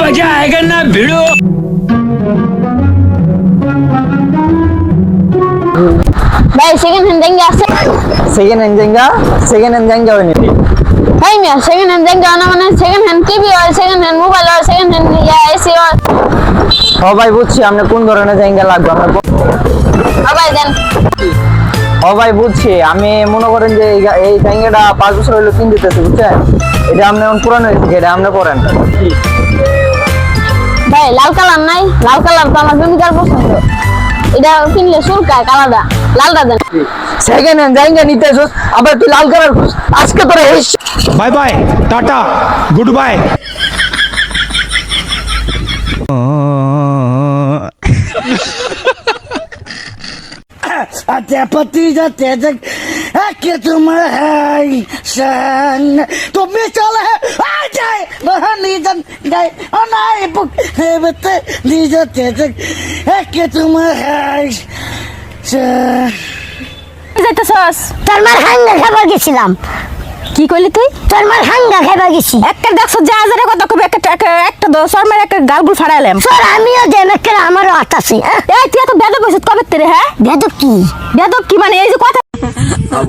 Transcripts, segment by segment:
मजा आएगा ना भिड़ो। ভাই সেকেন্ড হ্যান্ড দেঙ্গে আছে? সেকেন্ড হ্যান্ড জায়গা, সেকেন্ড হ্যান্ড জায়গা হয়নি। ভাই মিয়া সেকেন্ড হ্যান্ড দেঙ্গে না মানে সেকেন্ড হ্যান্ড টিভি হয়, সেকেন্ড হ্যান্ড মোবাইল হয়, সেকেন্ড হ্যান্ড এসি হয়। ও ভাই বুঝছি আপনি কোন ধরনের জায়গা লাগবে আমরা। ভাই দেন। ও ভাই বুঝছি, আমি মনে করেন যে এই জায়গাটা 5 বছর হলো কিন দিতেছি বুঝছেন। এটা আপনি এখন পুরানো হয়েছে, এটা আপনি পড়েন। ভাই লাল কালার নাই? লাল কালার তো আমার প্রেমিকার পছন্দ, এটা কিনলে সুরকায় কালারটা, লালটা দেন। সেকেন্ড হ্যান্ড জায়গা নিতে আসছ আবার তুই লাল কালার খুঁজ, আজকে তোরা হেস। Bye bye tata good bye. पति जाते कि तुम है सन तुम्हें चल है आ जाए बहनी जन जाए अनाए बुक है बते दी जाते कि तुम है सन যাইতেছস? তোর মার হাঙ্গা খাবার গেছিলাম। কি কইলি তুই? তোর মার হাঙ্গা খাবার গেছি। একটা দেখছ যা হাজারে কথা কবে, একটা দশর মেরে একটা গালগুল ফাড়াইলাম। স্যার আমিও দেমেকে আমারও হাত আছে। এই তুই এত বেদব হইছিস কবে তেরে? হ্যাঁ বেদব কি? বেদব কি মানে এই যে কথা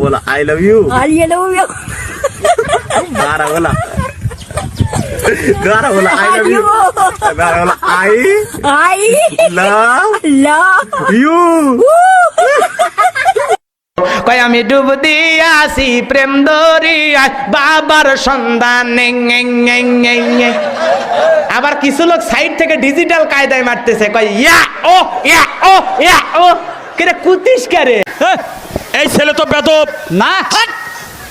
बोला आई लव यू। আর ইয়ে লও गारा बोला आई लव यू। गारा बोला आई আই लव লাভ यू। কই আমি ডুব দিয়াছি প্রেম দরিয়ায় বাবার সন্ধানে। আবার কিছু লোক সাইড থেকে ডিজিটাল কায়দায় মারতেছে, কই ইয়া ও ইয়া ও ইয়া ও কেরে কুতিস কারে। এই ছেলে তো বেদব না।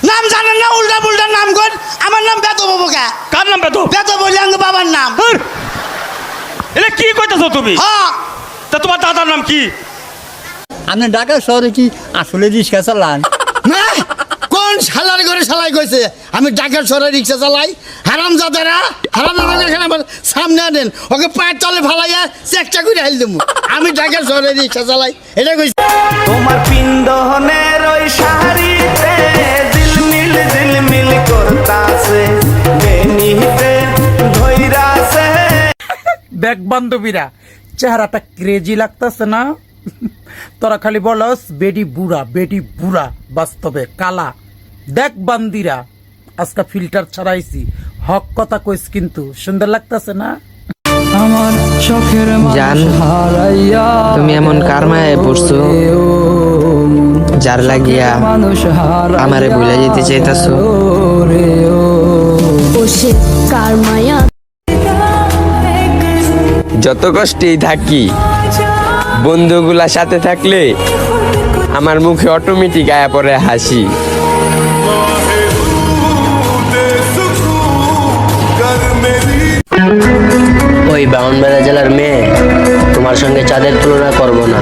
নাম জানেন না? উল্টা পুল্টা নাম কর। আমার নাম বেদ বাবু কা। কার নাম বেদব? বেদ বলে আঙ্গ বাবার নাম। এটা কি কইতাছো তুমি? হ্যাঁ তা তোমার দাদার নাম কি? আপনি ঢাকা শহরে কি আসলে রিক্সা চালান? না কোন শালার ঘরে শালাই কইছে আমি ঢাকার শহরে রিক্সা চালাই? হারামজাদারা এখানে আমার সামনে আনেন, ওকে পায়ের তলে ফালাইয়া চেকটা করে হাইল দেবো। আমি ঢাকার শহরে রিক্সা চালাই, এটা কইছে। তোমার পিন্দনের ওই শাড়িতে ঝিলমিল করতাছে বেনিতে ধইরাছে। দেখ বান্ধবীরা, চেহারাটা ক্রেজি লাগতেছে না? তোরা খালি বলস বেডি বুড়া, বাস্তবে কালা। দেখ বান্দিরা, আজকে ফিল্টার ছাড়াইছি, হক কথা কইস কিন্তু সুন্দর লাগতেছে না? জান তুমি এমন কার মায়ায় পড়ছো যার লাগিয়া আমারে ভুলে যেতে চাইতাছো? যত কষ্টেই থাকি বন্ধুগুলা সাথে থাকলে আমার মুখে অটোমেটিক আয়া পড়ে হাসি। ওই ব্রাহ্মণবাড়িয়া জেলার মেয়ে, তোমার সঙ্গে চাঁদের তুলনা করব না।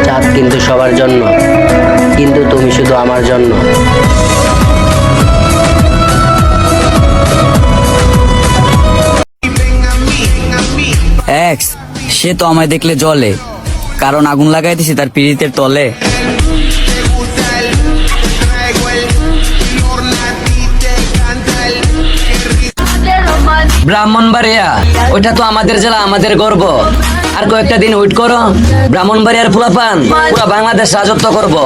চাঁদ কিন্তু সবার জন্য, কিন্তু তুমি শুধু আমার জন্য। এক্স সে তো আমায় দেখলে জ্বলে, কারণ আগুন লাগাই দিছি তার পিড়িতের তলে। ব্রাহ্মণবাড়িয়া ওইটা তো আমাদের জেলা, আমাদের গর্ব। আর কয়েকটা দিন ওয়েট করো, ব্রাহ্মণবাড়িয়ার ফুলাপান পুরো বাংলাদেশ রাজত্ব করব।